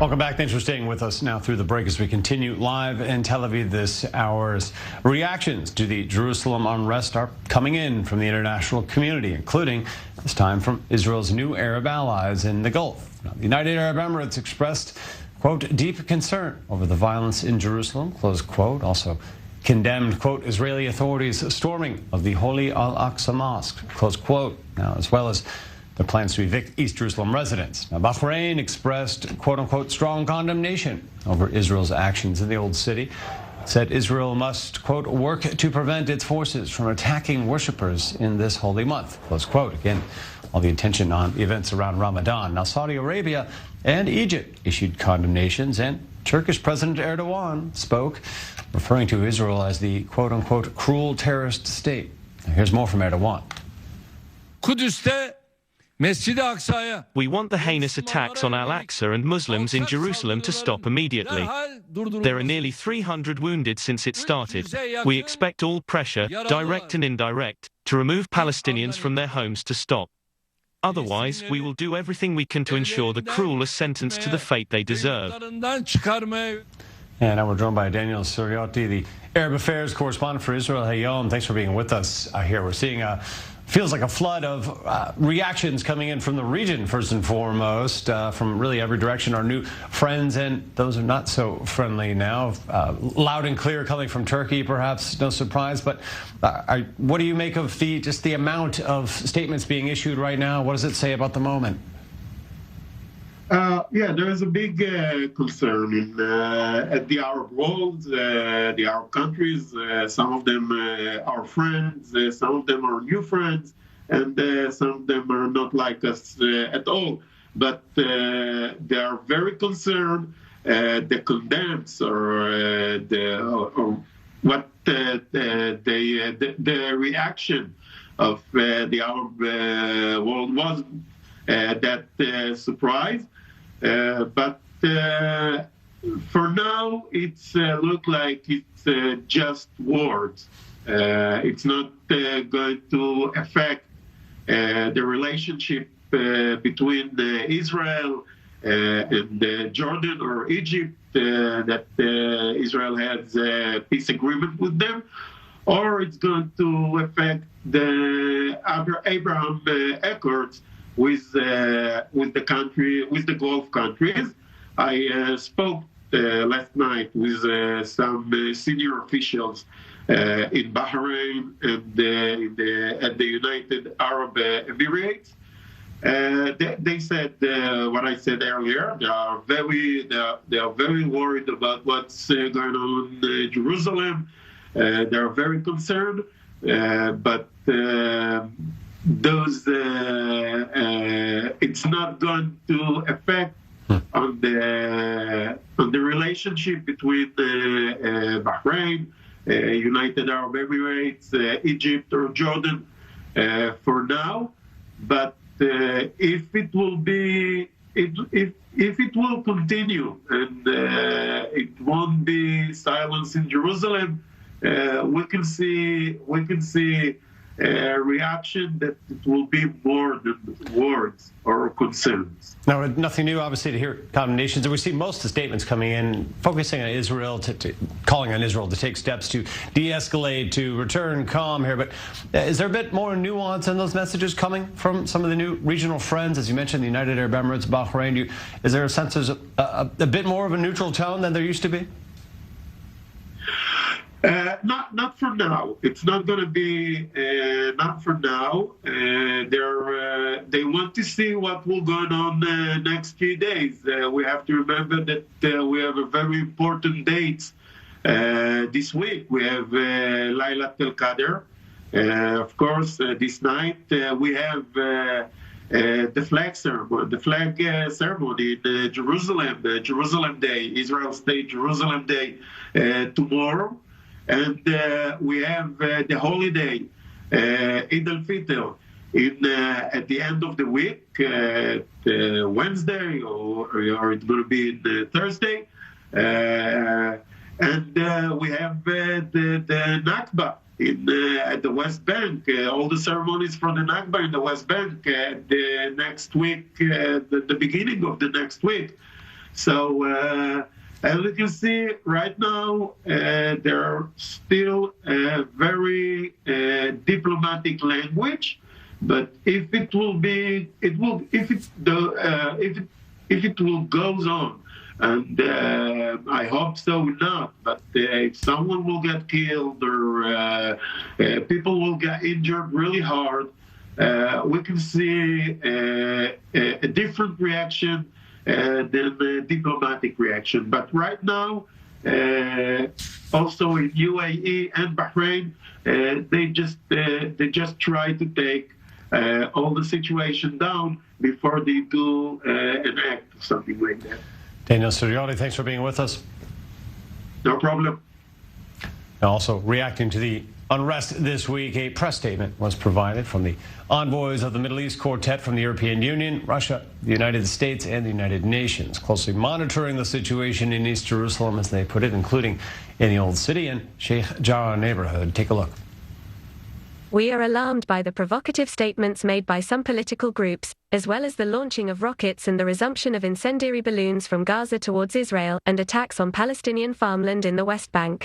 Welcome back. Thanks for staying with us now through the break as we continue live in Tel Aviv this hour's reactions to the Jerusalem unrest are coming in from the international community, including this time from Israel's new Arab allies in the Gulf. Now, the United Arab Emirates expressed, quote, deep concern over the violence in Jerusalem, close quote, also condemned, quote, Israeli authorities' storming of the Holy Al-Aqsa Mosque, close quote, now as well as the plans to evict East Jerusalem residents. Now, Bahrain expressed, quote-unquote, strong condemnation over Israel's actions in the Old City, said Israel must, quote, work to prevent its forces from attacking worshippers in this holy month, close quote. Again, all the attention on the events around Ramadan. Now, Saudi Arabia and Egypt issued condemnations, and Turkish President Erdogan spoke, referring to Israel as the, quote-unquote, cruel terrorist state. Now, here's more from Erdogan. We want the heinous attacks on Al-Aqsa and Muslims in Jerusalem to stop immediately. There are nearly 300 wounded since it started. We expect all pressure, direct and indirect, to remove Palestinians from their homes to stop. Otherwise, we will do everything we can to ensure the cruel are sentenced to the fate they deserve. And now we're joined by Daniel Suriotti, the Arab Affairs correspondent for Israel Hayom. Thanks for being with us here. We're seeing feels like a flood of reactions coming in from the region, first and foremost, from really every direction. Our new friends and those are not so friendly now. Loud and clear coming from Turkey, perhaps no surprise. But what do you make of just the amount of statements being issued right now? What does it say about the moment? Yeah, there is a big concern at the Arab world, the Arab countries. Some of them are friends, some of them are new friends, and some of them are not like us at all. But they are very concerned. The condemns or what the reaction of the Arab world was that surprise. But for now, it's look like it's just words. It's not going to affect the relationship between Israel and Jordan or Egypt, that Israel has a peace agreement with them, or it's going to affect the Abraham Accords with the country, with the Gulf countries. I spoke last night with some senior officials in Bahrain and at the United Arab Emirates. They said what I said earlier. They are very worried about what's going on in Jerusalem. They are very concerned, but it's not going to affect on the relationship between Bahrain, United Arab Emirates, Egypt or Jordan for now. But if it will be, if it will continue and it won't be silence in Jerusalem, we can see reaction that it will be more than words or concerns. Now, nothing new, obviously, to hear condemnations. We see most of the statements coming in focusing on Israel, calling on Israel to take steps to de-escalate, to return calm here. But is there a bit more nuance in those messages coming from some of the new regional friends? As you mentioned, the United Arab Emirates, Bahrain. Is there a sense there's a bit more of a neutral tone than there used to be? Not for now. It's not going to be not for now. They want to see what will go on next few days. We have to remember that we have a very important dates this week. We have Laylat al-Qadr. Of course, this night we have the flag ceremony in Jerusalem, Jerusalem Day, Israel State Jerusalem Day tomorrow. And we have the holiday, Eid al-Fitr, at the end of the week, Wednesday, or it's going to be Thursday. And we have the Nakba at the West Bank, all the ceremonies for the Nakba in the West Bank the next week, the beginning of the next week. So as you can see right now, there are still very diplomatic language. But if it will be, it will, if it will goes on, and I hope so not, but if someone will get killed or people will get injured really hard, we can see a different reaction than the diplomatic reaction. But right now, also in UAE and Bahrain, they just try to take all the situation down before they do an act or something like that. Daniel Suriani, thanks for being with us. No problem. Also reacting to the unrest this week, a press statement was provided from the envoys of the Middle East Quartet from the European Union, Russia, the United States, and the United Nations, closely monitoring the situation in East Jerusalem, as they put it, including in the Old City and Sheikh Jarrah neighborhood. Take a look. We are alarmed by the provocative statements made by some political groups, as well as the launching of rockets and the resumption of incendiary balloons from Gaza towards Israel and attacks on Palestinian farmland in the West Bank.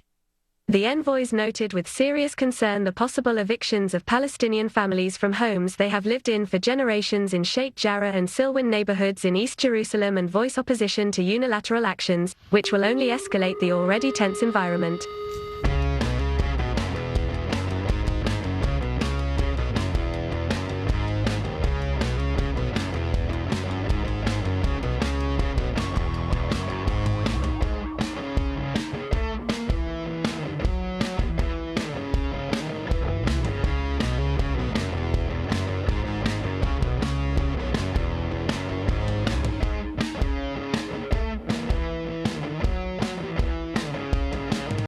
The envoys noted with serious concern the possible evictions of Palestinian families from homes they have lived in for generations in Sheikh Jarrah and Silwan neighborhoods in East Jerusalem, and voice opposition to unilateral actions, which will only escalate the already tense environment.